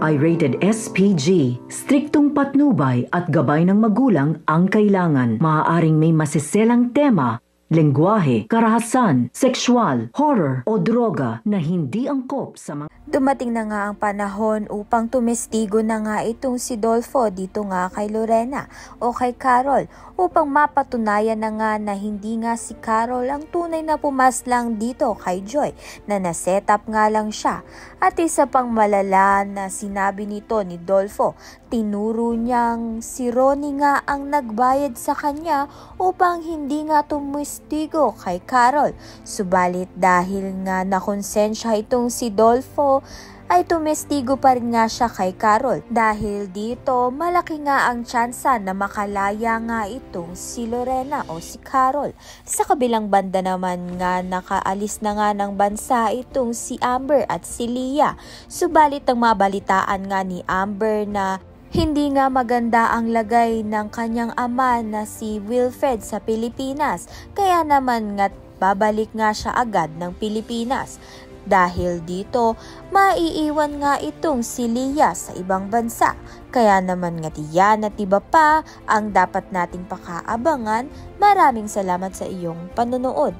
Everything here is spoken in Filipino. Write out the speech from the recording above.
ay rated SPG. Striktong patnubay at gabay ng magulang ang kailangan. Maaaring may masiselang tema, lengguwahe, karahasan, sexual, horror o droga na hindi angkop sa mga... Dumating na nga ang panahon upang tumestigo na nga itong si Dolfo dito nga kay Lorena o kay Carol upang mapatunayan na nga na hindi nga si Carol ang tunay na pumaslang dito kay Joy, na naset up nga lang siya. At isa pang malala na sinabi nito ni Dolfo, tinuro niyang si Ronnie nga ang nagbayad sa kanya upang hindi nga tumestigo kay Carol. Subalit dahil nga nakonsensya itong si Dolfo, ay tumestigo pa rin nga siya kay Carol. Dahil dito, malaki nga ang tsansa na makalaya nga itong si Lorena o si Carol. Sa kabilang banda naman nga, nakaalis na nga ng bansa itong si Amber at si Leah. Subalit ang mabalitaan nga ni Amber na hindi nga maganda ang lagay ng kanyang ama na si Wilfred sa Pilipinas. Kaya naman nga babalik nga siya agad ng Pilipinas. Dahil dito, maiiwan nga itong si Leah sa ibang bansa. Kaya naman nga tiyan at iba pa ang dapat nating pakaabangan. Maraming salamat sa iyong panonood.